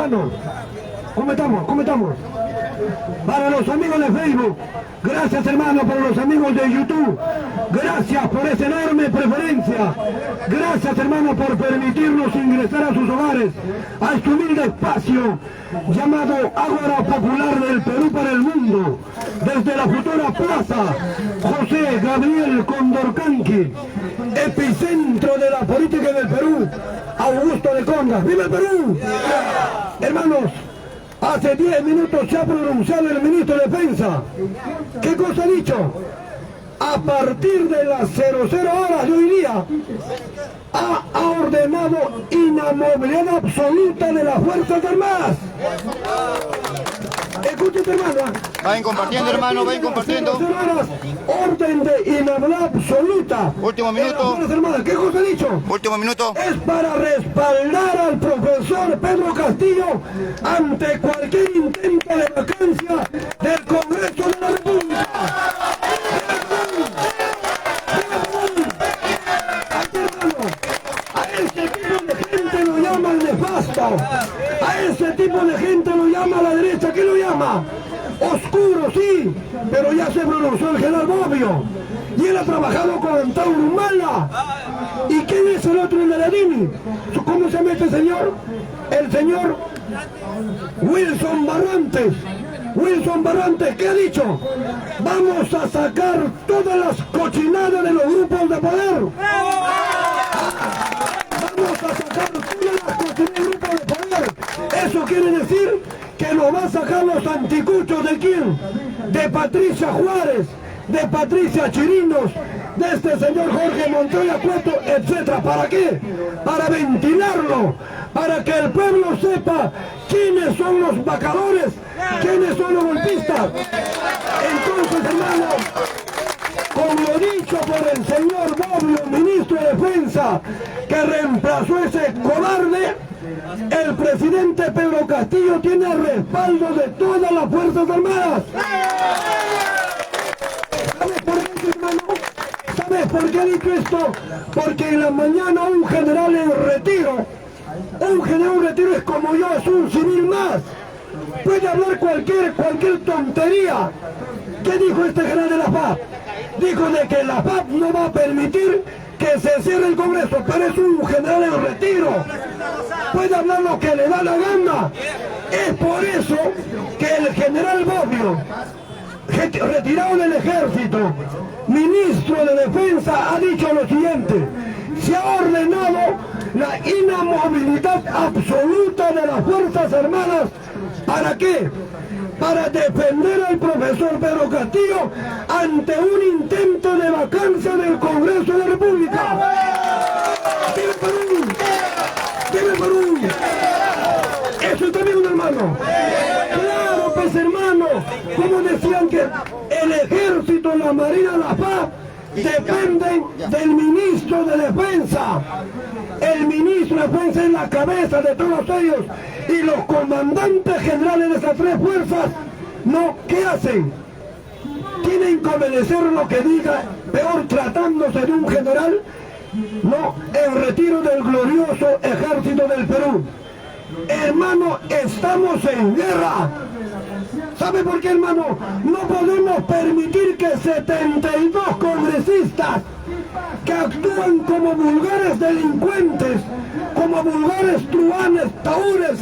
hermano. ¿Cómo estamos? Para los amigos de Facebook, gracias hermano, para los amigos de YouTube, gracias por esa enorme preferencia, gracias hermano por permitirnos ingresar a sus hogares, a este humilde espacio llamado Ágora Popular del Perú para el Mundo, desde la futura Plaza José Gabriel Condorcanqui, epicentro de la política del Perú, Augusto de Condas. ¡Viva el Perú! Hermanos, hace 10 minutos se ha pronunciado el ministro de Defensa. ¿Qué cosa ha dicho? A partir de las 00 horas de hoy día, ha ordenado inamovilidad absoluta de las Fuerzas Armadas. Escúchate, hermano. Vayan compartiendo, hermano, vayan compartiendo. Orden de inamovilidad absoluta. Último minuto. ¿Qué cosa ha dicho? Último minuto. Es para respaldar al profesor Pedro Castillo ante cualquier intento de vacancia del Congreso de la República. A ese tipo de gente lo llama el nefasto. A ese tipo de gente lo llama la derecha. ¿Qué lo llama? Oscuro, sí, pero ya se pronunció el general Bobbio. Y él ha trabajado con Antauro Humala. ¿Y quién es el otro, el de la DINI? ¿Cómo se llama este señor? El señor Wilson Barrantes. Wilson Barrantes, ¿qué ha dicho? Vamos a sacar todas las cochinadas de los grupos de poder. Vamos a sacar todas las cochinadas de grupos de poder. Eso quiere decir que nos va a sacar los anticuchos de quién? De Patricia Juárez, de Patricia Chirinos, de este señor Jorge Montoya Cueto, etc. ¿Para qué? Para ventilarlo, para que el pueblo sepa quiénes son los vacadores, quiénes son los golpistas. Entonces, hermano, como dicho por el señor Bobbio, ministro de Defensa, que reemplazó ese cobarde, el presidente Pedro Castillo tiene el respaldo de todas las Fuerzas Armadas. ¿Sabes por qué, hermano? ¿Sabes por qué ha dicho esto? Porque en la mañana un general en retiro es como yo, es un civil más. Puede hablar cualquier tontería. ¿Qué dijo este general de la FAP? Dijo de que la FAP no va a permitir que se cierre el Congreso, pero es un general en retiro. Puede hablar lo que le da la gana. Es por eso que el general Bobbio, retirado del ejército, ministro de Defensa, ha dicho lo siguiente: se ha ordenado la inamovilidad absoluta de las Fuerzas Armadas. ¿Para qué? Para defender al profesor Pedro Castillo ante un intento de vacancia del Congreso de la República. ¡Viva Perú! ¡Viva Perú! Eso está bien, hermano. Claro, pues, hermano, como decían que el ejército, la marina, la FAP dependen del ministro de Defensa. El ministro de Defensa es la cabeza de todos ellos. Y los comandantes generales de esas tres fuerzas, no, ¿qué hacen? Tienen que obedecer lo que diga, peor tratándose de un general, no, en retiro del glorioso ejército del Perú. Hermano, estamos en guerra. ¿Sabe por qué, hermano? No podemos permitir que 72 congresistas que actúan como vulgares delincuentes, como vulgares truanes, taúres,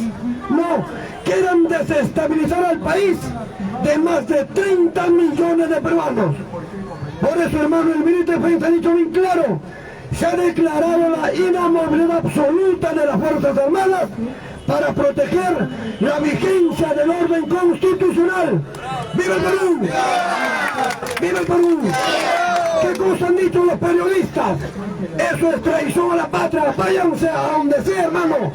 no, quieran desestabilizar al país de más de 30 millones de peruanos. Por eso, hermano, el ministro de Defensa ha dicho bien claro: se ha declarado la inamovilidad absoluta de las Fuerzas Armadas para proteger la vigencia del orden constitucional. ¡Viva el Perú! ¡Viva el Perú! ¿Qué cosa han dicho los periodistas? Eso es traición a la patria. Váyanse a donde sea, hermano.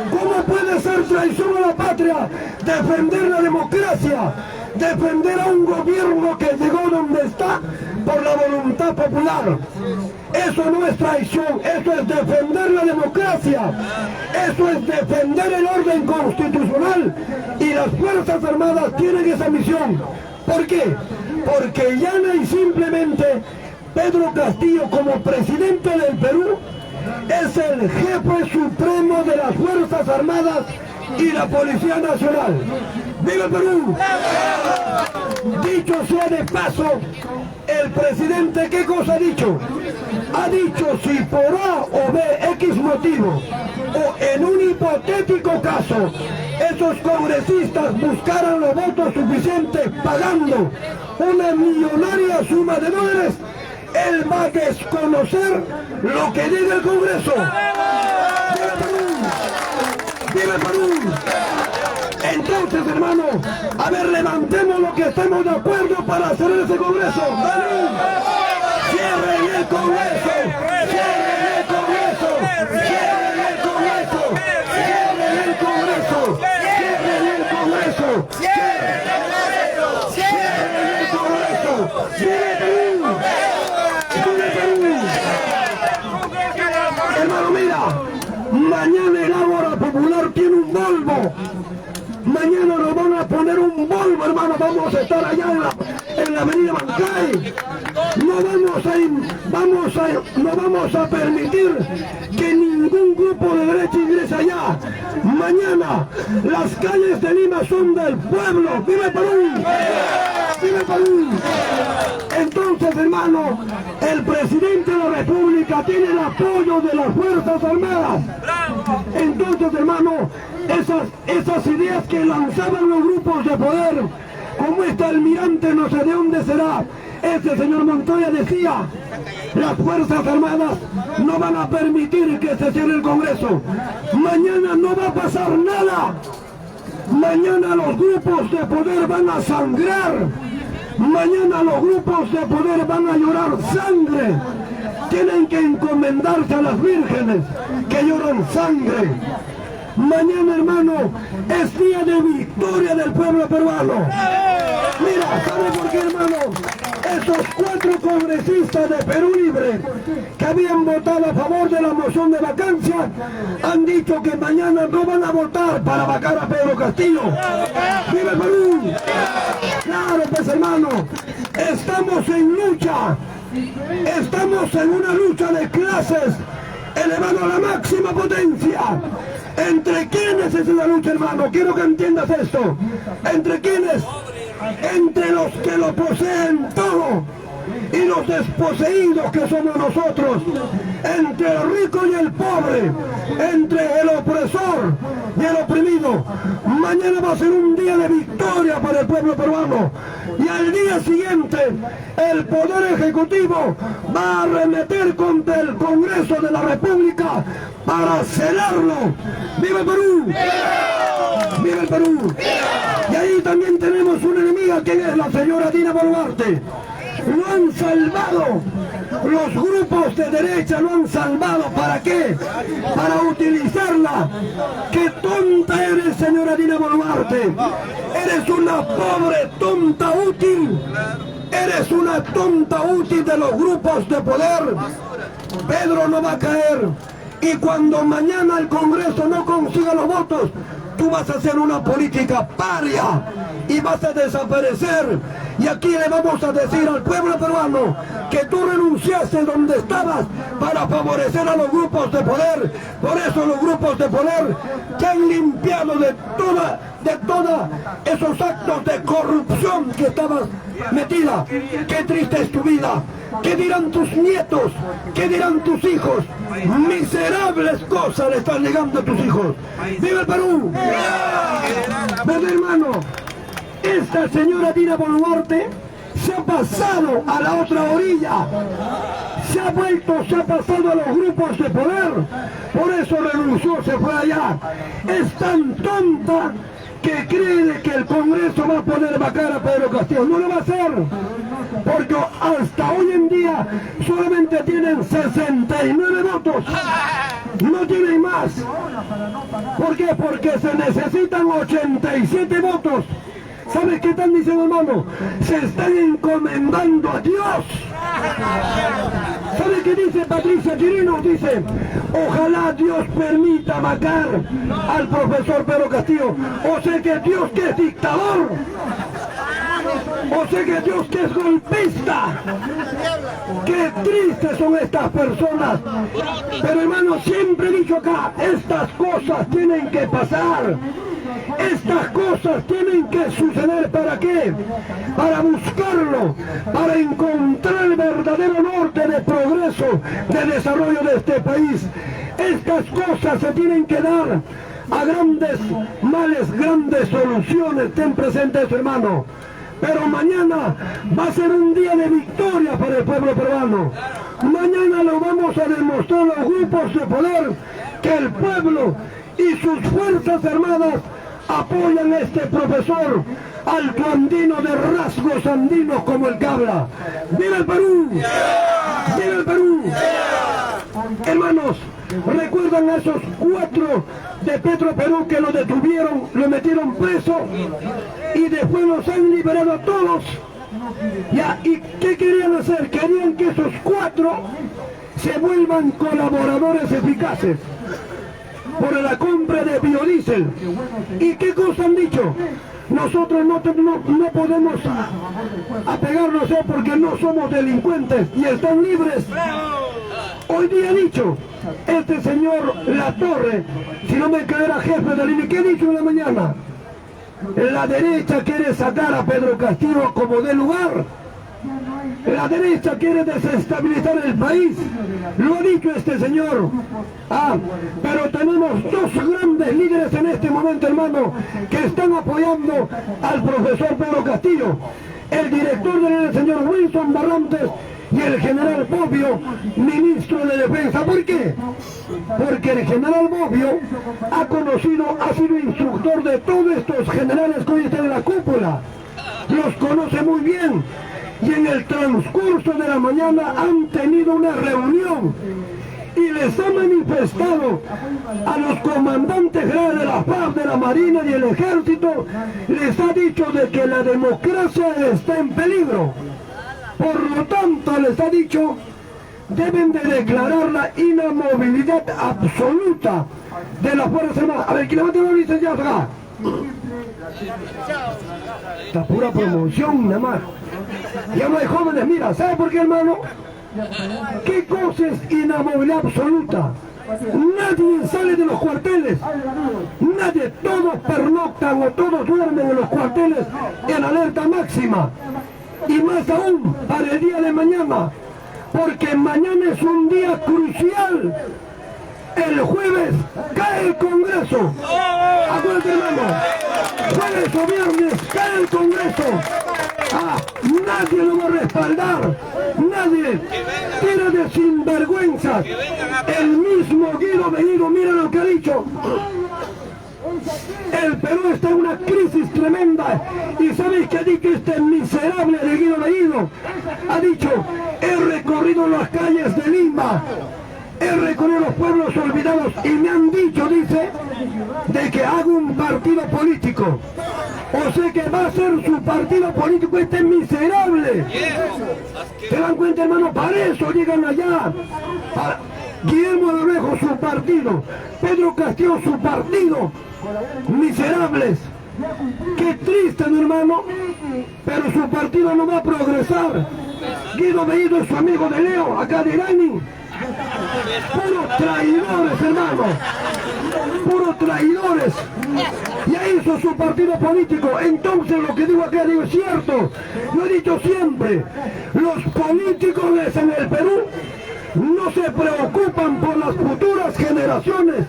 ¿Cómo puede ser traición a la patria defender la democracia? Defender a un gobierno que llegó donde está por la voluntad popular. Eso no es traición, eso es defender la democracia, eso es defender el orden constitucional, y las Fuerzas Armadas tienen esa misión. ¿Por qué? Porque llana y simplemente Pedro Castillo, como presidente del Perú, es el jefe supremo de las Fuerzas Armadas y la Policía Nacional. ¡Viva el Perú! Dicho sea de paso, el presidente, ¿qué cosa ha dicho? Ha dicho, si por A o B, X motivo, o en un hipotético caso, esos congresistas buscaran los votos suficientes pagando una millonaria suma de dólares, él va a desconocer lo que diga el Congreso. ¡Viva Perú! ¡Viva Perú! Entonces, hermano, a ver, levantemos lo que estemos de acuerdo para hacer ese Congreso. ¡Perú! ¡Cierren el Congreso! ¡Cierren el Congreso! ¡Cierren el Congreso! ¡Cierren el Congreso! ¡Cierren el Congreso! ¡Cierren el Congreso! ¡Cierren Perú! Hermano, mira, mañana el Ágora Popular tiene un Volvo. Mañana nos van a poner un Volvo, hermano. Vamos a estar allá en la avenida Bancay. No vamos a permitir que ningún grupo de derecha ingrese allá. Mañana las calles de Lima son del pueblo. ¡Viva Perú! ¡Viva Perú! Entonces, hermano, el presidente de la República tiene el apoyo de las Fuerzas Armadas. Entonces, hermano, esas ideas que lanzaban los grupos de poder, como este almirante, no sé de dónde será, ese señor Montoya decía, las Fuerzas Armadas no van a permitir que se cierre el Congreso. Mañana no va a pasar nada. Mañana los grupos de poder van a sangrar. Mañana los grupos de poder van a llorar sangre. Tienen que encomendarse a las vírgenes que lloran sangre. Mañana, hermano, es día de victoria del pueblo peruano. Mira, ¿sabe por qué, hermano? Esos 4 congresistas de Perú Libre que habían votado a favor de la moción de vacancia han dicho que mañana no van a votar para vacar a Pedro Castillo. ¡Viva el Perú! Claro, pues, hermano, estamos en lucha. Estamos en una lucha de clases elevando a la máxima potencia. ¿Entre quiénes es la lucha, hermano? Quiero que entiendas esto. ¿Entre quiénes? Entre los que lo poseen todo y los desposeídos, que somos nosotros. Entre el rico y el pobre, entre el opresor y el oprimido. Mañana va a ser un día de victoria para el pueblo peruano. Y al día siguiente, el Poder Ejecutivo va a arremeter contra el Congreso de la República para celarlo. ¡Viva el Perú! ¡Viva el Perú! Y ahí también tenemos una enemiga, que es la señora Dina Boluarte. Lo han salvado. Los grupos de derecha lo han salvado. ¿Para qué? Para utilizarla. ¡Qué tonta eres, señora Dina Boluarte! Eres una pobre tonta útil. Eres una tonta útil de los grupos de poder. Pedro no va a caer. Y cuando mañana el Congreso no consiga los votos, tú vas a hacer una política paria y vas a desaparecer. Y aquí le vamos a decir al pueblo peruano que tú renunciaste donde estabas para favorecer a los grupos de poder. Por eso los grupos de poder te han limpiado de toda esos actos de corrupción que estabas metida. Qué triste es tu vida. ¿Qué dirán tus nietos? ¿Qué dirán tus hijos? Miserables cosas le están llegando a tus hijos. ¡Viva el Perú! Pues, hermano, esta señora Dina Boluarte se ha pasado a la otra orilla. Se ha pasado a los grupos de poder. Por eso renunció, se fue allá. Es tan tonta que cree que el Congreso va a poder vacar a Pedro Castillo. No lo va a hacer, porque hasta hoy en día solamente tienen 69 votos, no tienen más. ¿Por qué? Porque se necesitan 87 votos. ¿Sabes qué están diciendo, hermano? Se están encomendando a Dios. ¿Sabe qué dice Patricia Chirinos? Dice, ojalá Dios permita vacar al profesor Pedro Castillo. O sea que Dios, que es dictador. O sea que Dios que es golpista. Qué tristes son estas personas. Pero hermano, siempre he dicho acá, estas cosas tienen que pasar. Estas cosas tienen que suceder. ¿Para qué? Para buscarlo, para encontrar el verdadero norte de progreso, de desarrollo de este país. Estas cosas se tienen que dar. A grandes males, grandes soluciones. Ten presente eso, hermano. Pero mañana va a ser un día de victoria para el pueblo peruano. Mañana lo vamos a demostrar a los grupos de poder que el pueblo y sus fuerzas armadas apoyan a este profesor altoandino de rasgos andinos como el Cabra. ¡Viva el Perú! ¡Viva el Perú! Hermanos, ¿recuerdan a esos 4 de Petro Perú que lo detuvieron, lo metieron preso y después los han liberado a todos? Ya, ¿y qué querían hacer? Querían que esos 4 se vuelvan colaboradores eficaces por la compra de biodiesel. ¿Y qué cosa han dicho? Nosotros no podemos apegarnos porque no somos delincuentes y están libres. Hoy día ha dicho este señor Latorre, si no me creerá jefe de línea, ¿qué ha dicho en la mañana? La derecha quiere sacar a Pedro Castillo como de lugar. La derecha quiere desestabilizar el país. Lo ha dicho este señor. Pero tenemos 2 grandes líderes en este momento, hermano, que están apoyando al profesor Pedro Castillo. El director del señor Wilson Barrantes y el general Bobbio, ministro de Defensa. ¿Por qué? Porque el general Bobbio ha sido instructor de todos estos generales que hoy están en la cúpula. Los conoce muy bien. Y en el transcurso de la mañana han tenido una reunión y les ha manifestado a los comandantes generales de la FARC, de la Marina y el Ejército, les ha dicho de que la democracia está en peligro. Por lo tanto, les ha dicho, deben de declarar la inamovilidad absoluta de las Fuerzas Armadas. A ver, que levanten los licenciados acá. Esta pura promoción, nada más. Ya no hay jóvenes, mira, ¿sabe por qué, hermano? ¿Qué cosa es inamovilidad absoluta? Nadie sale de los cuarteles, nadie, todos pernoctan o todos duermen en los cuarteles en alerta máxima. Y más aún para el día de mañana, porque mañana es un día crucial. El jueves cae el Congreso. Acuérdate, hermano, jueves o viernes cae el Congreso. Nadie lo va a respaldar, nadie. Tira de sinvergüenzas. El mismo Guido Bellido, mira lo que ha dicho. El Perú está en una crisis tremenda. ¿Y sabéis qué ha dicho este miserable de Guido Bellido? Ha dicho, he recorrido las calles de Lima, he recorrido los pueblos olvidados y me han dicho, dice, de que hago un partido político. O sea que va a ser su partido político este miserable. ¿Se dan cuenta, hermano? Para eso llegan allá. Guillermo de Orejo, su partido. Pedro Castillo, su partido. Miserables. Qué triste, mi hermano. Pero su partido no va a progresar. Guido Bellido es su amigo de Leo, acá de Irani. Puros traidores, hermano. Puros traidores. Ya hizo su partido político. Entonces lo que digo acá, digo, es cierto. Lo he dicho siempre. Los políticos en el Perú no se preocupan por las futuras generaciones.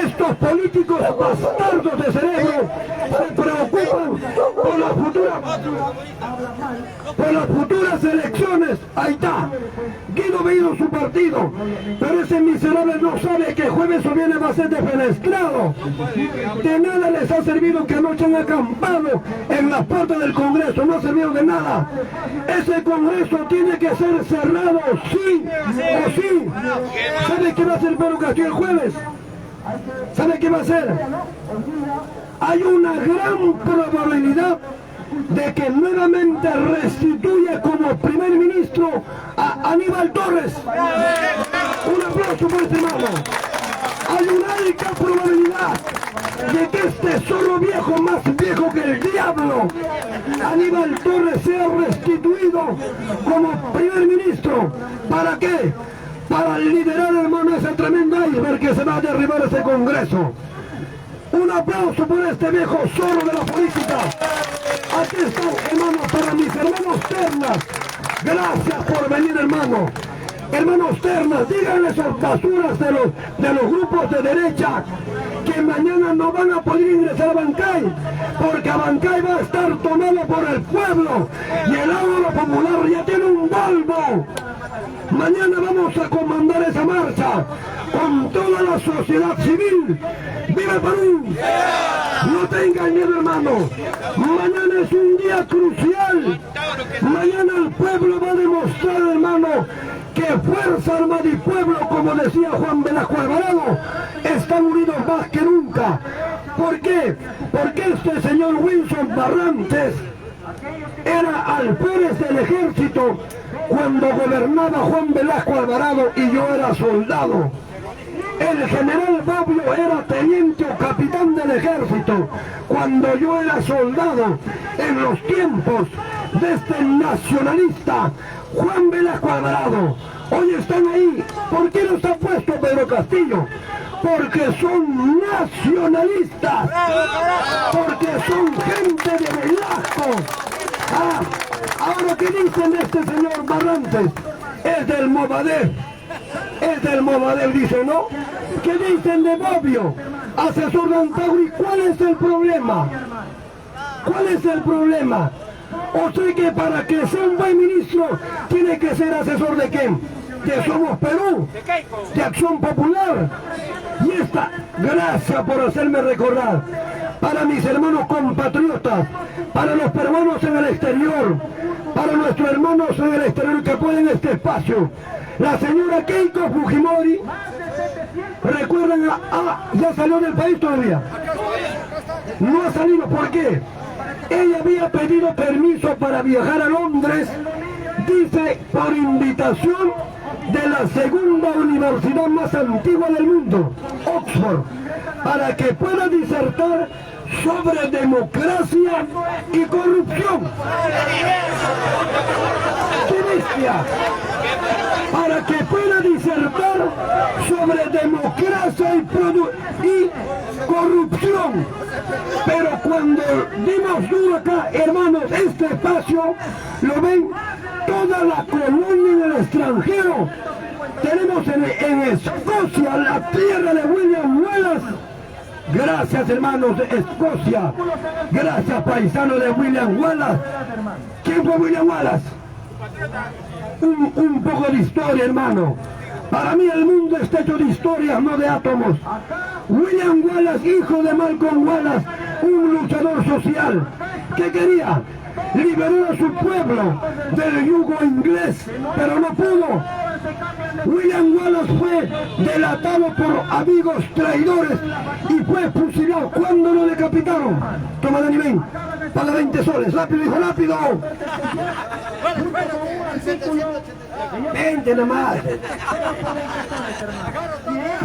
Estos políticos bastardos de cerebro se preocupan por las futuras elecciones. Ahí está. Guido Bellido su partido, pero ese miserable no sabe que jueves o viernes va a ser defenestrado. De nada les ha servido que anoche han acampado en las puertas del Congreso, no ha servido de nada. Ese Congreso tiene que ser cerrado, sí o sí. ¿Sabe qué va a hacer Pedro Castillo el jueves? ¿Sabe qué va a hacer? Hay una gran probabilidad de que nuevamente restituya como primer ministro a Aníbal Torres. Un aplauso por este hermano. Hay una alta probabilidad de que este zorro viejo viejo más viejo que el diablo, Aníbal Torres, sea restituido como primer ministro. ¿Para qué? Para liderar, hermano, ese tremendo iceberg que se va a derribar ese Congreso. Un aplauso por este viejo zorro de la política. Aquí están, hermanos, para mis hermanos ternas. Gracias por venir, hermano. Hermanos ternas, díganle esos basuras de los grupos de derecha que mañana no van a poder ingresar a Abancay, porque Abancay va a estar tomado por el pueblo y el Ágora Popular ya tiene un Volvo. Mañana vamos a comandar esa marcha con toda la sociedad civil. ¡Viva Perú! No tengan miedo, hermano. Mañana es un día crucial. Mañana el pueblo va a demostrar, hermano, que Fuerza Armada y Pueblo, como decía Juan Velasco Alvarado, están unidos más que nunca. ¿Por qué? Porque este señor Wilson Barrantes era alférez del ejército cuando gobernaba Juan Velasco Alvarado y yo era soldado. El general Bobbio era teniente o capitán del ejército cuando yo era soldado en los tiempos de este nacionalista Juan Velasco Alvarado. Hoy están ahí. ¿Por qué no está puesto Pedro Castillo? Porque son nacionalistas, porque son gente de Velasco. Ahora, ¿qué dicen de este señor Barrantes? Es del Movadef. Es del Movadef, dice, ¿no? ¿Qué dicen de Bobbio? Asesor de Antauri. ¿Cuál es el problema? ¿Cuál es el problema? O sea que para que sea un buen ministro tiene que ser asesor de quién? De Somos Perú, de Acción Popular. Y esta, gracias por hacerme recordar, para mis hermanos compatriotas, para los peruanos en el exterior, para nuestros hermanos en el exterior que apoyan este espacio, la señora Keiko Fujimori, recuerdan, ya salió del país todavía, no ha salido. ¿Por qué? Ella había pedido permiso para viajar a Londres, dice, por invitación de la segunda universidad más antigua del mundo, Oxford, para que pueda disertar sobre democracia y corrupción. ¡Qué bestia! Para que pueda disertar sobre democracia y corrupción. Pero cuando dimos duro acá, hermanos, este espacio lo ven toda la colonia en el extranjero. Tenemos en Escocia, la tierra de William Wallace. Gracias, hermanos de Escocia. Gracias, paisanos de William Wallace. ¿Quién fue William Wallace? Un poco de historia, hermano. Para mí el mundo está hecho de historias, no de átomos. William Wallace, hijo de Malcolm Wallace, un luchador social. ¿Qué quería? Liberar a su pueblo del yugo inglés, pero no pudo. William Wallace fue delatado por amigos traidores y fue fusilado. ¿Cuándo lo decapitaron? Toma, Dani, ven, paga 20 soles, rápido, hijo, rápido. 20 nomás.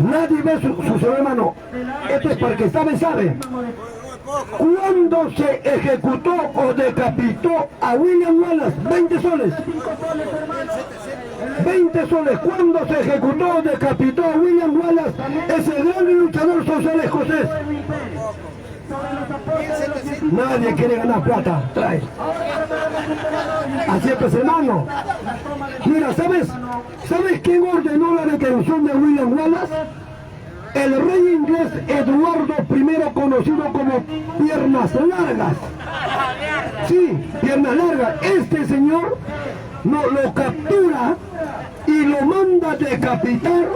Nadie ve su hermano. Esto es para que sabe. ¿Cuándo se ejecutó o decapitó a William Wallace? 20 soles. 20 soles. ¿Cuándo se ejecutó o decapitó a William Wallace, ese gran luchador social escocés? Nadie quiere ganar plata. Trae. Así es, hermano. Mira, ¿sabes quién ordenó la detención de William Wallace? El rey inglés Eduardo I, conocido como Piernas Largas. Sí, Piernas Largas. Este señor lo captura y lo manda a decapitar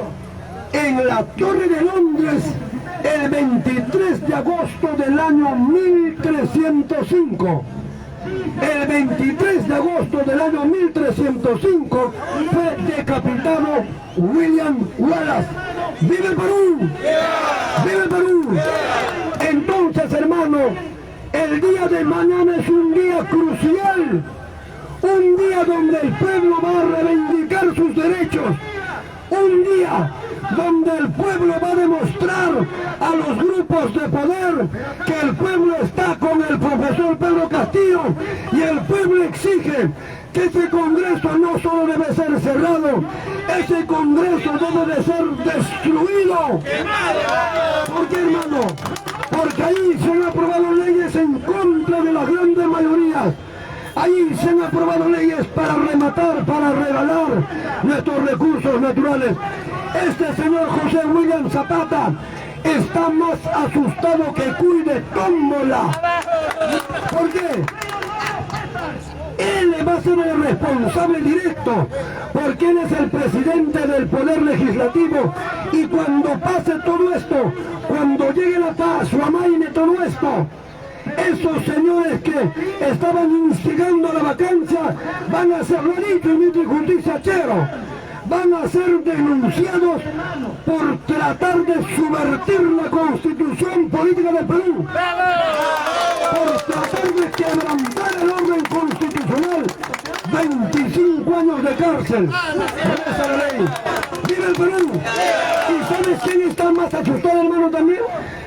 en la Torre de Londres el 23 de agosto del año 1305. El 23 de agosto del año 1305 fue decapitado William Wallace. ¡Vive el Perú! ¡Vive el Perú! Entonces, hermano, el día de mañana es un día crucial. Un día donde el pueblo va a reivindicar sus derechos. Un día donde el pueblo va a demostrar a los grupos de poder que el pueblo está con el profesor Pedro Castillo y el pueblo exige que ese Congreso no solo debe ser cerrado, ese Congreso debe de ser destruido. ¿Por qué, hermano? Porque ahí se han aprobado leyes en contra de las grandes mayorías. Ahí se han aprobado leyes para rematar, para regalar nuestros recursos naturales. Este señor José William Zapata está más asustado que cuy de tómbola. ¿Por qué? Él va a ser el responsable directo, porque él es el presidente del Poder Legislativo, y cuando pase todo esto, cuando llegue la paz o amaine todo esto, esos señores que estaban instigando la vacancia van a ser, lo he dicho en Mitre y Justicia Chero, van a ser denunciados por tratar de subvertir la Constitución política del Perú, por tratar de quebrantar el orden constitucional. 25 años de cárcel. Esa es la ley. ¡Viva el Perú! ¿Y sabes quién está más asustado, hermano, también?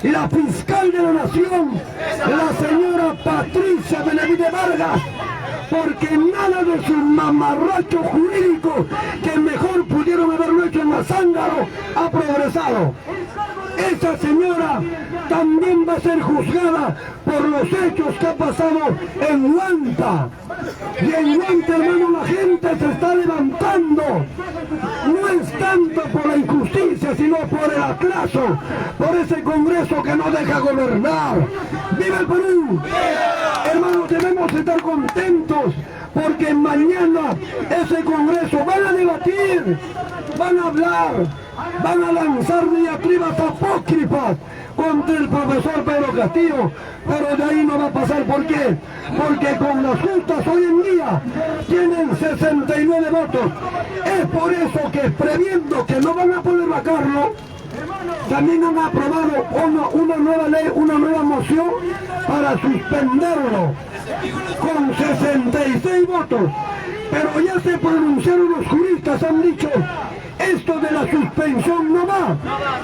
La fiscal de la Nación, la señora Patricia Benavides Vargas, porque nada de su mamarracho jurídico, que mejor pudieron haberlo hecho en Mazángaro, ha progresado. Esa señora también va a ser juzgada por los hechos que ha pasado en Huanta. Y en Huanta, hermano, la gente se está levantando. No es tanto por la injusticia, sino por el atraso, por ese Congreso que no deja gobernar. ¡Viva el Perú! Hermanos, debemos estar contentos, porque mañana ese Congreso van a debatir, van a hablar, van a lanzar diatribas apócrifas contra el profesor Pedro Castillo, pero de ahí no va a pasar. ¿Por qué? Porque con las justas hoy en día tienen 69 votos. Es por eso que, previendo que no van a poder vacarlo, también han aprobado una nueva ley, una nueva moción para suspenderlo con 66 votos. Pero ya se pronunciaron los juristas, han dicho: esto de la suspensión no va.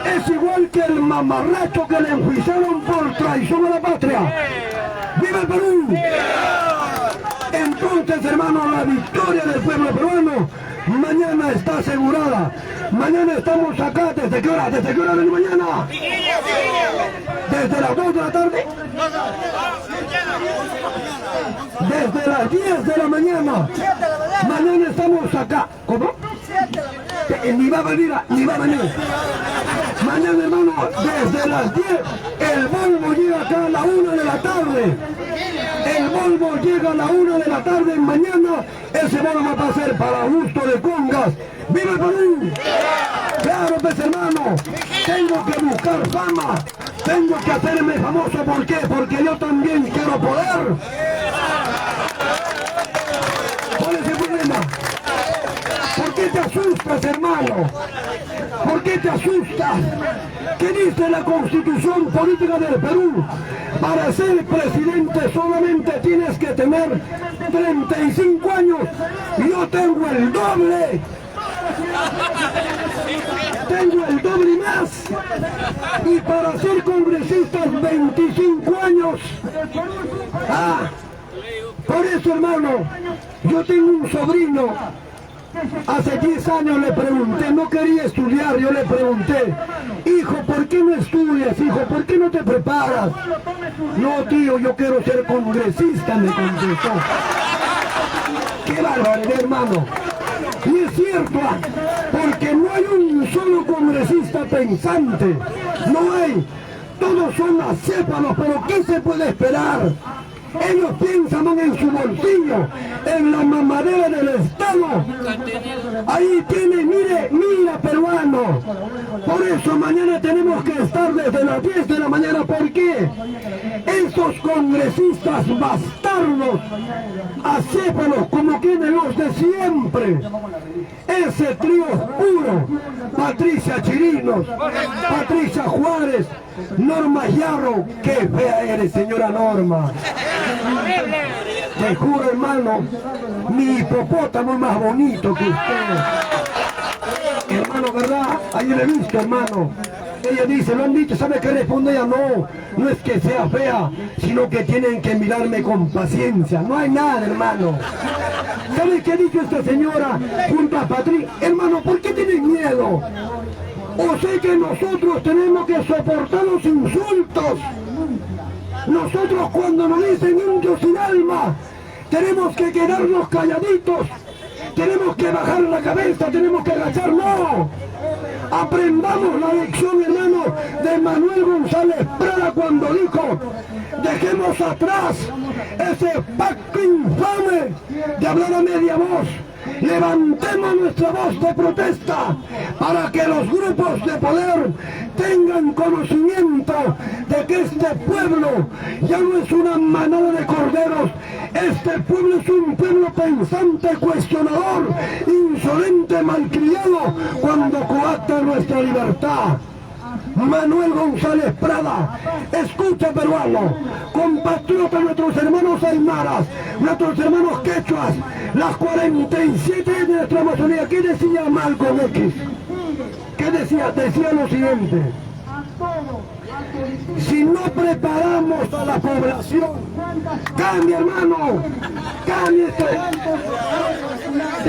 Es igual que el mamarracho que le enjuiciaron por traición a la patria. ¡Viva el Perú! Entonces, hermano, la victoria del pueblo peruano mañana está asegurada. Mañana estamos acá. ¿Desde qué hora? ¿Desde qué hora de la mañana? ¿Desde las 2 de la tarde? Desde las 10 de la mañana. Mañana estamos acá. ¿Cómo? Ni va a venir, ni va a venir. Mañana, hermano, desde las 10, el Volvo llega acá a la 1 de la tarde. El Volvo llega a la 1 de la tarde. Mañana ese Volvo va a ser para Augusto de Congas. ¡Viva el Perú! Claro, pues, hermano, tengo que buscar fama, tengo que hacerme famoso. ¿Por qué? Porque yo también quiero poder. ¿Cuál es el problema? ¿Por qué te asustas, hermano? ¿Por qué te asustas? ¿Qué dice la Constitución política del Perú? Para ser presidente solamente tienes que tener 35 años. Yo tengo el doble. Tengo el doble y más. Y para ser congresistas 25 años. Por eso, hermano, yo tengo un sobrino. Hace 10 años le pregunté, no quería estudiar, yo le pregunté: hijo, ¿por qué no estudias, hijo? ¿Por qué no te preparas? No, tío, yo quiero ser congresista, me contestó. ¡Qué barbaridad, hermano! Y es cierto, porque no hay un solo congresista pensante, no hay. Todos son acéfalos, pero ¿qué se puede esperar? Ellos piensan en su bolsillo, en la mamadera del Estado. Ahí tiene, mira, peruano. Por eso mañana tenemos que estar desde las 10 de la mañana. ¿Por qué? Esos congresistas bastardos, acéfalos, como tienen los de siempre. Ese trío puro: Patricia Chirinos, Patricia Juárez, Norma Yarro. ¡Qué fea eres, señora Norma! Te juro, hermano, mi hipopótamo es más bonito que usted. Hermano, hermano, ¿verdad? Ahí le he visto, hermano. Ella dice, lo han dicho, ¿sabe qué responde ella? No, no es que sea fea, sino que tienen que mirarme con paciencia. No hay nada, hermano. ¿Sabe qué ha dicho esta señora junto a Patrick? Hermano, ¿por qué tienen miedo? O sé que nosotros tenemos que soportar los insultos. Nosotros cuando nos dicen indios sin alma, tenemos que quedarnos calladitos. Tenemos que bajar la cabeza, tenemos que agachar. ¡No! Aprendamos la lección, hermano, de Manuel González Prada cuando dijo: dejemos atrás ese pacto infame de hablar a media voz. Levantemos nuestra voz de protesta para que los grupos de poder tengan conocimiento de que este pueblo ya no es una manada de corderos. Este pueblo es un pueblo pensante, cuestionador, insolente, malcriado, cuando coacta nuestra libertad. Manuel González Prada, escucha, peruano, compatriota, nuestros hermanos aymaras, nuestros hermanos quechuas, las 47 de nuestra Amazonía. ¿Qué decía Malcolm X? ¿Qué decía? Decía lo siguiente: si no preparamos a la población, cambia, hermano, cambia este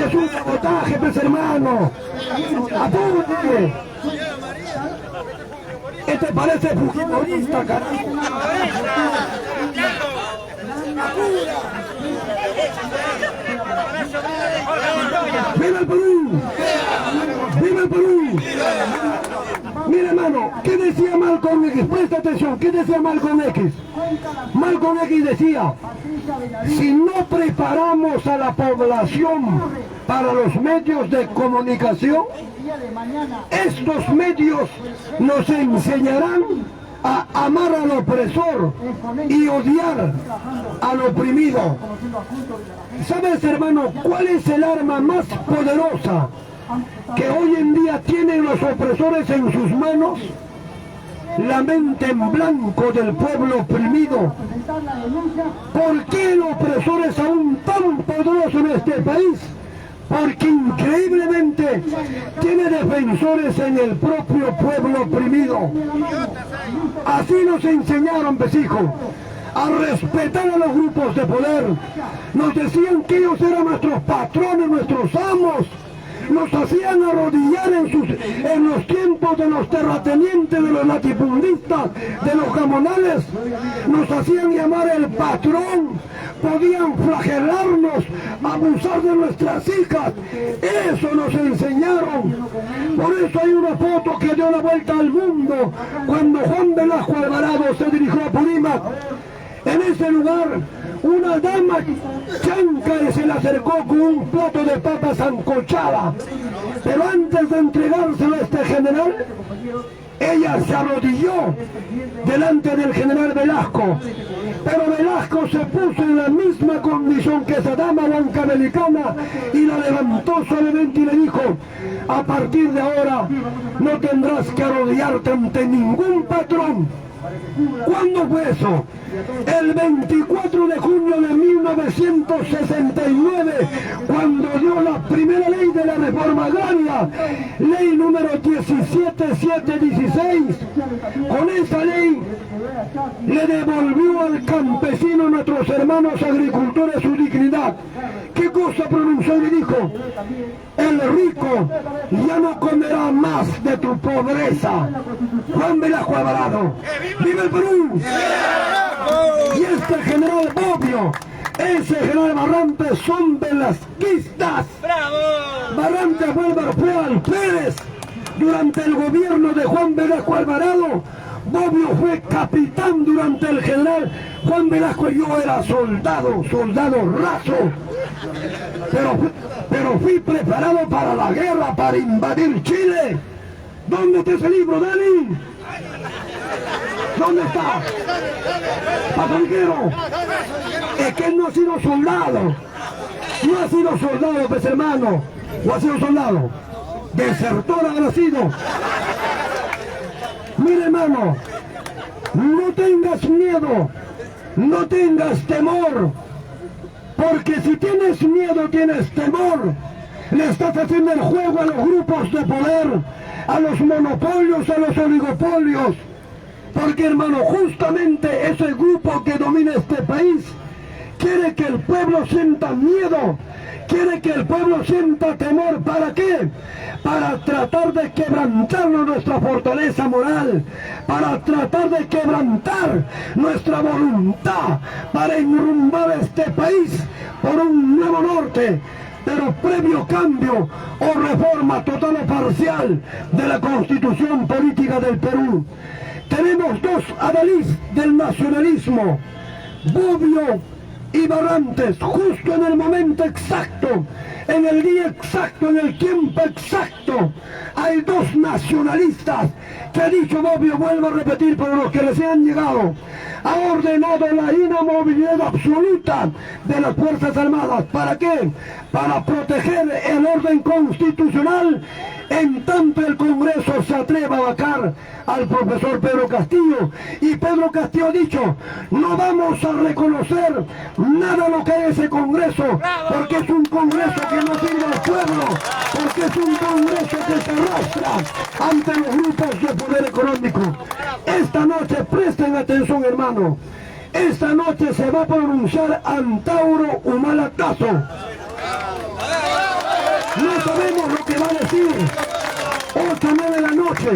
es un sabotaje, pues, hermano, apúrate. Este parece fujimorista, carajo. ¡Viva el Perú! ¡Viva el Perú! Mira, hermano, ¿qué decía Malcolm X? Presta atención, ¿qué decía Malcolm X? Malcolm X decía: si no preparamos a la población para los medios de comunicación, estos medios nos enseñarán a amar al opresor y odiar al oprimido. ¿Sabes, hermano, cuál es el arma más poderosa que hoy en día tienen los opresores en sus manos? La mente en blanco del pueblo oprimido. ¿Por qué el opresor es aún tan poderoso en este país? Porque increíblemente tiene defensores en el propio pueblo oprimido. Así nos enseñaron, hijo, a respetar a los grupos de poder. Nos decían que ellos eran nuestros patrones, nuestros amos. Nos hacían arrodillar en los tiempos de los terratenientes, de los latifundistas, de los gamonales. Nos hacían llamar el patrón. Podían flagelarnos, abusar de nuestras hijas. Eso nos enseñaron. Por eso hay una foto que dio la vuelta al mundo cuando Juan Velasco Alvarado se dirigió a Purímac. En ese lugar, una dama chanca se le acercó con un plato de papa sancochada. Pero antes de entregárselo a este general, ella se arrodilló delante del general Velasco. Pero Velasco se puso en la misma condición que esa dama blanca-americana y la levantó suavemente y le dijo: a partir de ahora no tendrás que arrodillarte ante ningún patrón. ¿Cuándo fue eso? El 24 de junio de 1969, cuando dio la primera ley de la reforma agraria, ley número 17716. Con esa ley le devolvió al campesino, nuestros hermanos agricultores, su dignidad. ¿Qué cosa pronunció y le dijo? El rico ya no comerá más de tu pobreza. Juan Velasco Alvarado. ¡Viva el Perú! Y este general Bobbio, ese general Barrantes son velasquistas. Barrantes fue al Pérez durante el gobierno de Juan Velasco Alvarado. Bobbio fue capitán durante el general Juan Velasco y yo era soldado raso. Pero fui preparado para la guerra, para invadir Chile. ¿Dónde está ese libro, Dani? ¿Dónde está? Patronquero. Es que él no ha sido soldado. No ha sido soldado, pues, hermano. ¿O ha sido soldado? Desertor habrá sido. Mire, hermano, no tengas miedo, no tengas temor, porque si tienes miedo, tienes temor. Le estás haciendo el juego a los grupos de poder, a los monopolios, a los oligopolios. Porque, hermano, justamente ese grupo que domina este país quiere que el pueblo sienta miedo, quiere que el pueblo sienta temor. ¿Para qué? Para tratar de quebrantarnos nuestra fortaleza moral, para tratar de quebrantar nuestra voluntad, para enrumbar este país por un nuevo norte, pero previo cambio o reforma total o parcial de la Constitución política del Perú. Tenemos dos adalid del nacionalismo, Bobbio y Barrantes, justo en el momento exacto, en el día exacto, en el tiempo exacto. Hay dos nacionalistas que ha dicho Bobbio, vuelvo a repetir para los que recién han llegado, ha ordenado la inamovilidad absoluta de las Fuerzas Armadas. ¿Para qué? Para proteger el orden constitucional en tanto el Congreso se atreva a vacar al profesor Pedro Castillo. Y Pedro Castillo ha dicho, no vamos a reconocer nada lo que es ese Congreso, porque es un Congreso que no sirve al pueblo, porque es un Congreso que se arrastra ante los grupos de poder económico. Esta noche, presten atención, hermano, esta noche se va a pronunciar Antauro Humala Tasso. No sabemos lo que va a decir. 8 o 9 de la noche.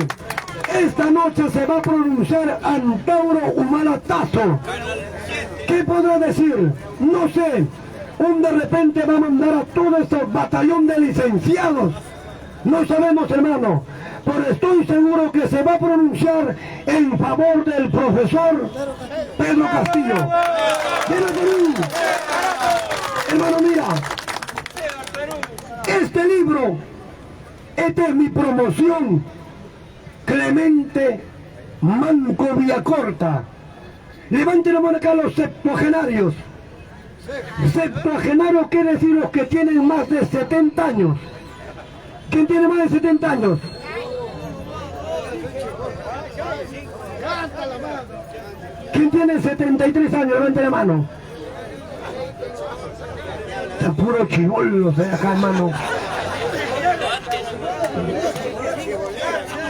Esta noche se va a pronunciar Antauro Humala Tasso. ¿Qué podrá decir? No sé. De repente va a mandar a todo este batallón de licenciados. No sabemos, hermano. Pero estoy seguro que se va a pronunciar en favor del profesor Pedro Castillo. ¡Viva Perú! Hermano, mira. Este libro, esta es mi promoción, Clemente Manco Villacorta. Levanten la mano acá los septuagenarios. Septuagenario quiere decir los que tienen más de 70 años. ¿Quién tiene más de 70 años? ¿Quién tiene 73 años? Levanten la mano. Está puro chibolo de acá, hermano.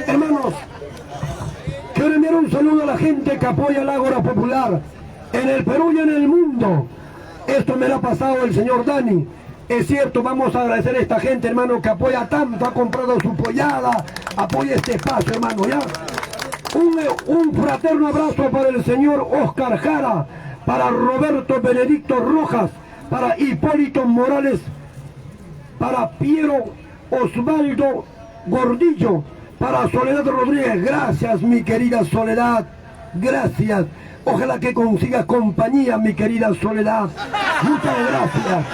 Hermanos, quiero enviar un saludo a la gente que apoya el Ágora Popular en el Perú y en el mundo. Esto me lo ha pasado el señor Dani. Es cierto, vamos a agradecer a esta gente, hermano, que apoya tanto, ha comprado su pollada, apoya este espacio, hermano, ¿ya? Un fraterno abrazo para el señor Oscar Jara, para Roberto Benedicto Rojas, para Hipólito Morales, para Piero Osvaldo Gordillo, para Soledad Rodríguez. Gracias, mi querida Soledad, gracias. Ojalá que consigas compañía, mi querida Soledad. Muchas gracias.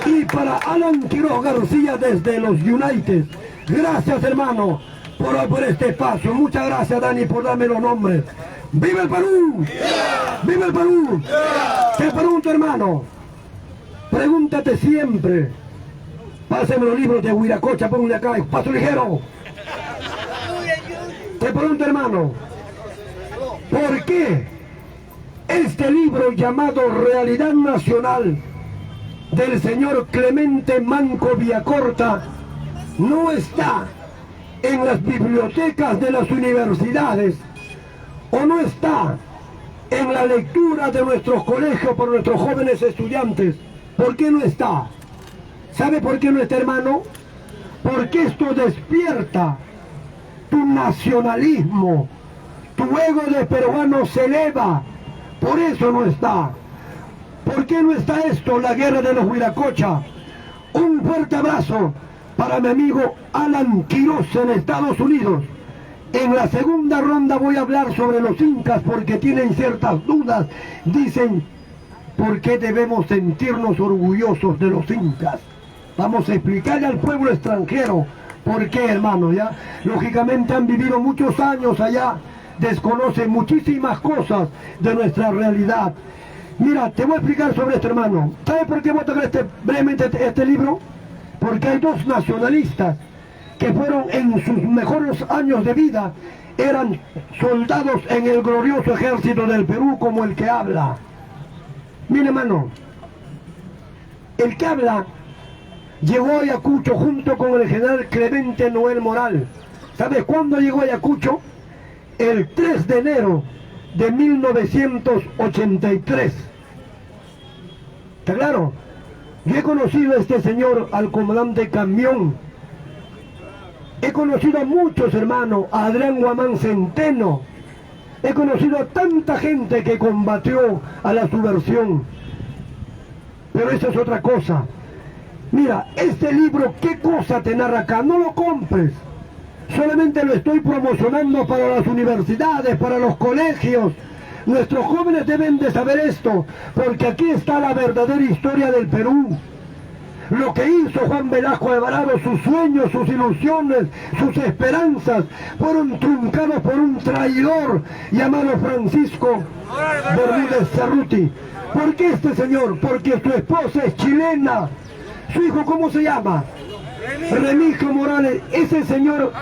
Y para Alan Quiroz García desde los United. Gracias, hermano, por este espacio. Muchas gracias, Dani, por darme los nombres. ¡Viva el Perú! ¡Viva el Perú! Te pregunto, hermano, pregúntate siempre. Pásame los libros de Huiracocha, ponle acá, paso ligero. Te pregunto, hermano, ¿por qué este libro llamado Realidad Nacional del señor Clemente Manco Villacorta no está en las bibliotecas de las universidades o no está en la lectura de nuestros colegios por nuestros jóvenes estudiantes? ¿Por qué no está? ¿Sabe por qué no está, hermano? Porque esto despierta tu nacionalismo, tu ego de peruano se eleva, por eso no está. ¿Por qué no está esto? La guerra de los Huiracocha. Un fuerte abrazo para mi amigo Alan Quiroz en Estados Unidos. En la segunda ronda voy a hablar sobre los incas porque tienen ciertas dudas. Dicen, ¿por qué debemos sentirnos orgullosos de los incas? Vamos a explicarle al pueblo extranjero por qué, hermano, ¿ya? Lógicamente han vivido muchos años allá, desconocen muchísimas cosas de nuestra realidad. Mira, te voy a explicar sobre esto, hermano. ¿Sabes por qué voy a tocar brevemente este libro? Porque hay dos nacionalistas que fueron en sus mejores años de vida, eran soldados en el glorioso ejército del Perú, como el que habla. Mire, hermano, el que habla llegó a Ayacucho junto con el general Clemente Noel Moral. ¿Sabes cuándo llegó a Ayacucho? El 3 de enero de 1983. ¿Está claro? Yo he conocido a este señor, al comandante Camión. He conocido a muchos hermanos, a Adrián Guamán Centeno. He conocido a tanta gente que combatió a la subversión. Pero eso es otra cosa. Mira, este libro, ¿qué cosa te narra acá? No lo compres. Solamente lo estoy promocionando para las universidades, para los colegios. Nuestros jóvenes deben de saber esto, porque aquí está la verdadera historia del Perú. Lo que hizo Juan Velasco Alvarado, sus sueños, sus ilusiones, sus esperanzas, fueron truncados por un traidor llamado Francisco Bermúdez Cerruti. ¿Por qué este señor? Porque su esposa es chilena. ¿Su hijo cómo se llama? Remigio Morales. Ese señor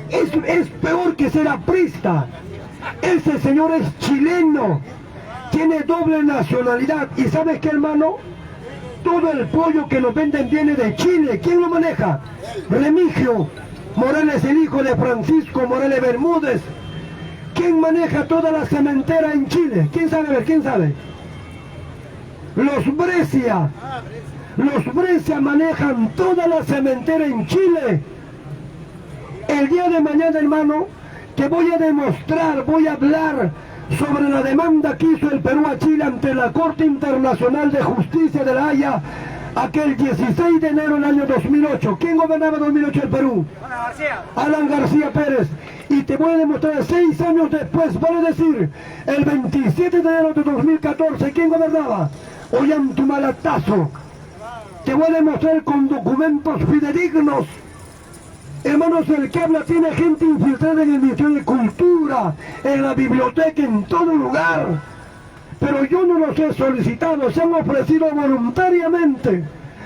es peor que ser aprista. Ese señor es chileno, tiene doble nacionalidad. ¿Y sabes qué, hermano? Todo el pollo que nos venden viene de Chile. ¿Quién lo maneja? Remigio Morales, el hijo de Francisco Morales Bermúdez. ¿Quién maneja toda la cementera en Chile? ¿Quién sabe? A ver, ¿quién sabe? Los Brescia manejan toda la cementera en Chile. El día de mañana, hermano, te voy a demostrar, voy a hablar sobre la demanda que hizo el Perú a Chile ante la Corte Internacional de Justicia de La Haya aquel 16 de enero del año 2008. ¿Quién gobernaba en 2008 el Perú? Alan García Pérez. Y te voy a demostrar 6 años después, vale decir, el 27 de enero de 2014, ¿quién gobernaba? Ollantumala-Tazo. Te voy a demostrar con documentos fidedignos. Hermanos, el que habla tiene gente infiltrada en el Ministerio de Cultura, en la biblioteca, en todo lugar. Pero yo no los he solicitado, se han ofrecido voluntariamente.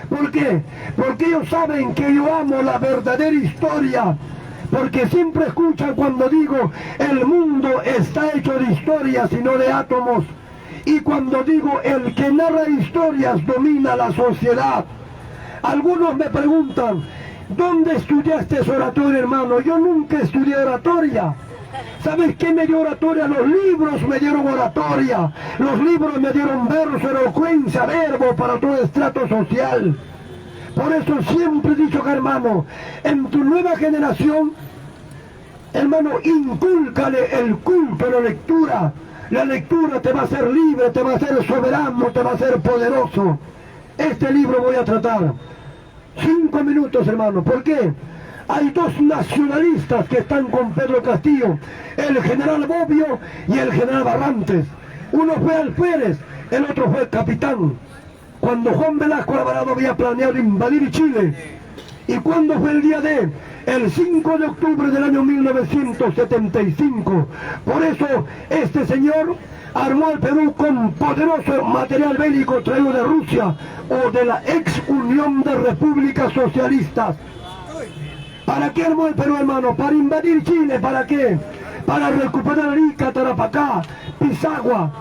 ¿Por qué? Porque ellos saben que yo amo la verdadera historia. Porque siempre escuchan cuando digo, el mundo está hecho de historias y no de átomos. Y cuando digo, el que narra historias domina la sociedad. Algunos me preguntan, ¿dónde estudiaste oratoria, hermano? Yo nunca estudié oratoria. ¿Sabes qué me dio oratoria? Los libros me dieron oratoria. Los libros me dieron verso, elocuencia, verbo para todo estrato social. Por eso siempre he dicho que, hermano, en tu nueva generación, hermano, incúlcale el culto a la lectura. La lectura te va a hacer libre, te va a hacer soberano, te va a hacer poderoso. Este libro voy a tratar. 5 minutos, hermano. ¿Por qué? Hay 2 nacionalistas que están con Pedro Castillo, el general Bobbio y el general Barrantes. Uno fue alférez, el otro fue capitán. Cuando Juan Velasco Alvarado había planeado invadir Chile. ¿Y cuándo fue el día de? El 5 de octubre del año 1975. Por eso este señor armó al Perú con poderoso material bélico traído de Rusia o de la ex Unión de Repúblicas Socialistas. ¿Para qué armó el Perú, hermano? Para invadir Chile. ¿Para qué? Para recuperar Arica, Tarapacá, Pisagua.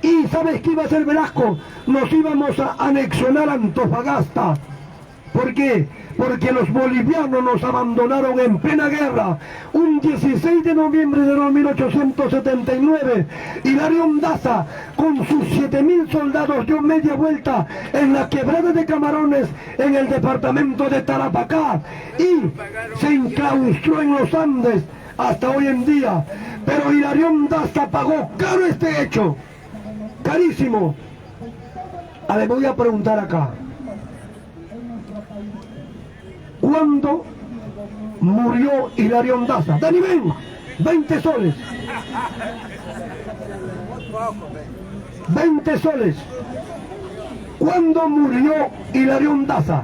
¿Y sabes qué iba a hacer Velasco? Nos íbamos a anexionar Antofagasta. ¿Por qué? Porque los bolivianos nos abandonaron en plena guerra. Un 16 de noviembre de 1879, Hilarión Daza, con sus 7.000 soldados, dio media vuelta en la quebrada de Camarones, en el departamento de Tarapacá, y se enclaustró en los Andes hasta hoy en día. Pero Hilarión Daza pagó caro este hecho, carísimo. A ver, voy a preguntar acá. ¿Cuándo murió Hilarión Daza? Dani, ven, 20 soles. 20 soles. ¿Cuándo murió Hilarión Daza?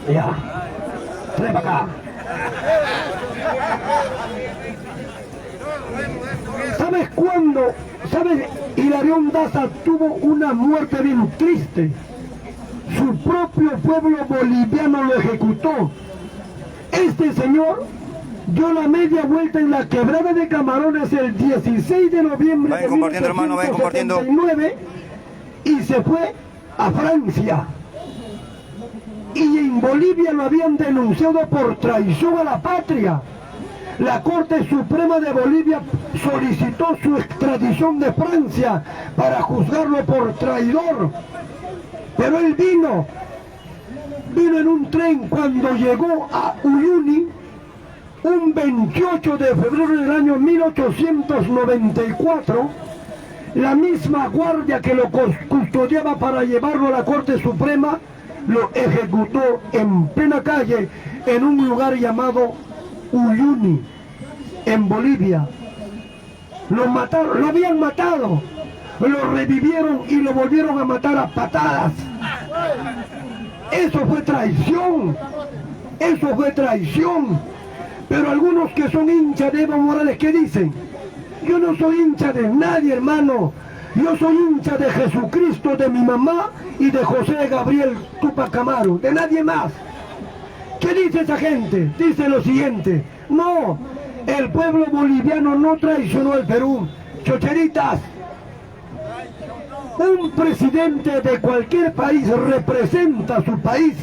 Ya. Trae para acá. ¿Sabes cuándo? ¿Sabes? Hilarión Daza tuvo una muerte bien triste. Su propio pueblo boliviano lo ejecutó. Este señor dio la media vuelta en la quebrada de Camarones el 16 de noviembre de 1979 y se fue a Francia. Y en Bolivia lo habían denunciado por traición a la patria. La Corte Suprema de Bolivia solicitó su extradición de Francia para juzgarlo por traidor. Pero él vino en un tren. Cuando llegó a Uyuni, un 28 de febrero del año 1894, la misma guardia que lo custodiaba para llevarlo a la Corte Suprema, lo ejecutó en plena calle, en un lugar llamado Uyuni, en Bolivia. Lo mataron, lo habían matado, lo revivieron y lo volvieron a matar a patadas. Eso fue traición, eso fue traición. Pero algunos que son hinchas de Evo Morales, ¿qué dicen? Yo no soy hincha de nadie, hermano. Yo soy hincha de Jesucristo, de mi mamá y de José Gabriel Túpac Amaru, de nadie más. ¿Qué dice esa gente? Dice lo siguiente: no, el pueblo boliviano no traicionó al Perú. Chocheritas. Un presidente de cualquier país representa a su país,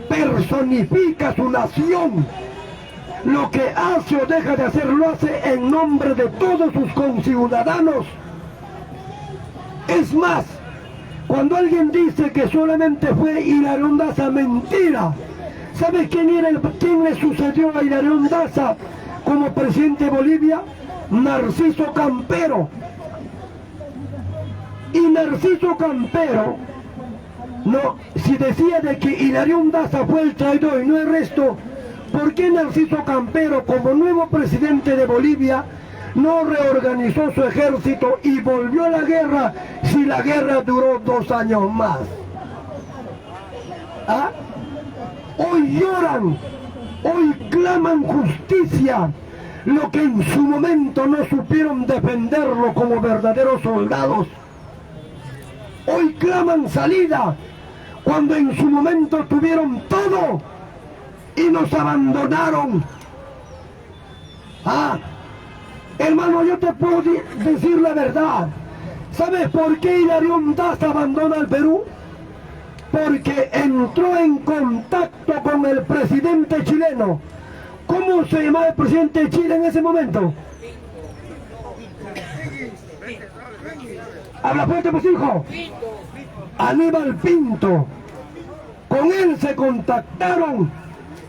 personifica su nación. Lo que hace o deja de hacer lo hace en nombre de todos sus conciudadanos. Es más, cuando alguien dice que solamente fue Hilarión Daza, mentira. ¿Sabes quién le sucedió a Hilarión Daza como presidente de Bolivia? Narciso Campero. Y Narciso Campero, no, si decía de que Hilarión Daza fue el traidor y no el resto, ¿por qué Narciso Campero, como nuevo presidente de Bolivia, no reorganizó su ejército y volvió a la guerra si la guerra duró 2 años más? ¿Ah? Hoy lloran, hoy claman justicia, lo que en su momento no supieron defenderlo como verdaderos soldados. Hoy claman salida, cuando en su momento tuvieron todo y nos abandonaron. Ah, hermano, yo te puedo decir la verdad. ¿Sabes por qué Hilarión Daza abandona el Perú? Porque entró en contacto con el presidente chileno. ¿Cómo se llamaba el presidente de Chile en ese momento? Habla fuerte, pues, hijo. Aníbal Pinto. Con él se contactaron.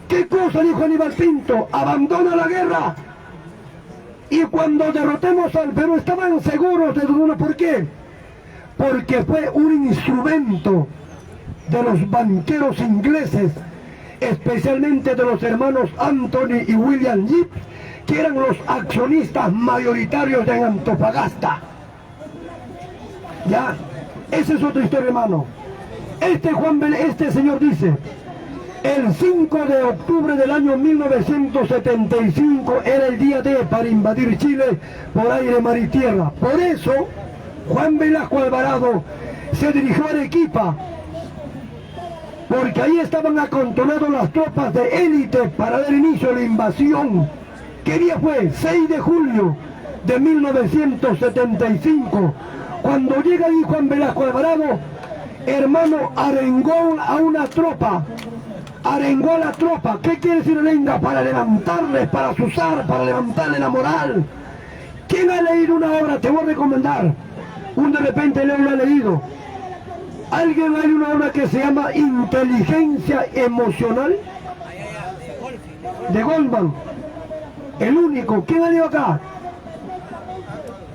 ¿Qué cosa dijo Aníbal Pinto? Abandona la guerra. Y cuando derrotemos al Perú, estaban seguros de uno. ¿Por qué? Porque fue un instrumento de los banqueros ingleses, especialmente de los hermanos Anthony y William Yip, que eran los accionistas mayoritarios en Antofagasta. Ya, esa es otra historia, hermano. Este señor dice: el 5 de octubre del año 1975 era el día D para invadir Chile por aire, mar y tierra. Por eso, Juan Velasco Alvarado se dirigió a Arequipa, porque ahí estaban acantonadas las tropas de élite para dar inicio a la invasión. ¿Qué día fue? 6 de julio de 1975. Cuando llega ahí Juan Velasco Alvarado, hermano, arengó a una tropa. Arengó a la tropa. ¿Qué quiere decir arenga? Para levantarles, para azuzar, para levantarle la moral. ¿Quién ha leído una obra? Te voy a recomendar. Un de repente lo ha leído. ¿Alguien hay una obra que se llama Inteligencia Emocional? De Goldman. El único. ¿Quién ha leído acá?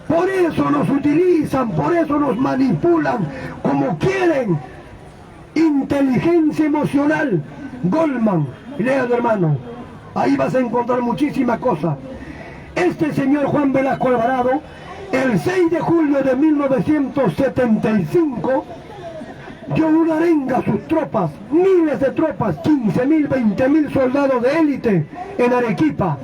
Por eso nos utilizan, por eso nos manipulan como quieren. Inteligencia Emocional. Goldman. Léalo, hermano. Ahí vas a encontrar muchísimas cosas. Este señor Juan Velasco Alvarado, el 6 de julio de 1975, dio una arenga a sus tropas, miles de tropas, 15.000, 20.000 soldados de élite en Arequipa.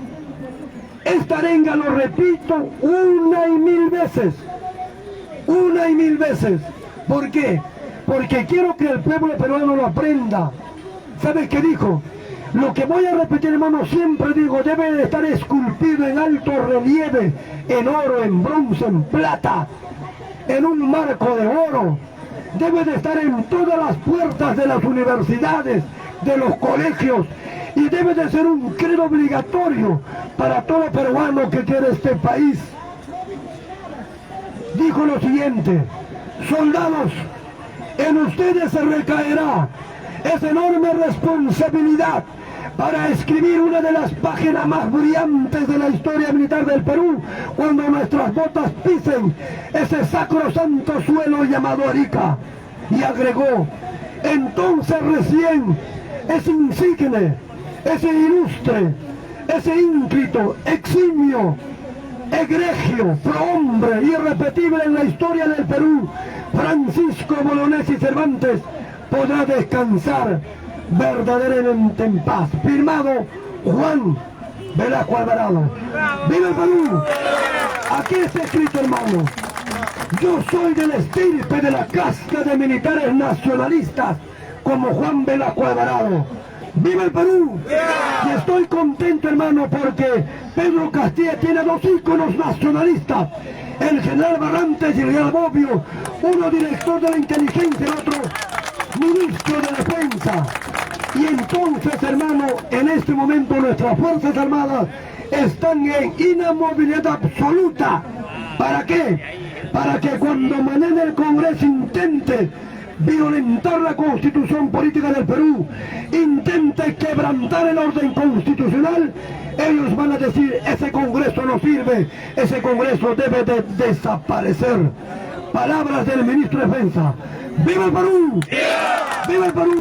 Esta arenga, lo repito, una y mil veces. ¿Por qué? Porque quiero que el pueblo peruano lo aprenda. ¿Sabes qué dijo? Lo que voy a repetir, hermano, siempre digo, debe de estar esculpido en alto relieve, en oro, en bronce, en plata, en un marco de oro. debe de estar en todas las puertas de las universidades, de los colegios, y debe de ser un credo obligatorio para todo peruano que quiere este país. Dijo lo siguiente: soldados, en ustedes se recaerá esa enorme responsabilidad para escribir una de las páginas más brillantes de la historia militar del Perú, cuando nuestras botas pisen ese sacrosanto suelo llamado Arica. Y agregó: entonces recién ese insigne, ese ilustre, ese ínclito, eximio, egregio, prohombre, irrepetible en la historia del Perú, Francisco Bolognesi Cervantes, podrá descansar verdaderamente en paz. Firmado Juan Velasco Alvarado. ¡Viva el Perú! Aquí está escrito, hermano: yo soy de la estirpe de la casta de militares nacionalistas como Juan Velasco Alvarado. ¡Viva el Perú! Y estoy contento, hermano, porque Pedro Castilla tiene dos íconos nacionalistas: el general Barrantes y el general Bobbio, uno director de la inteligencia, el otro ministro de Defensa. Y entonces, hermano, en este momento nuestras Fuerzas Armadas están en inamovilidad absoluta. ¿Para qué? Para que cuando mañana el Congreso intente violentar la Constitución política del Perú, intente quebrantar el orden constitucional, ellos van a decir: ese Congreso no sirve, ese Congreso debe de desaparecer. Palabras del ministro de Defensa. ¡Viva el Perú! ¡Viva el Perú!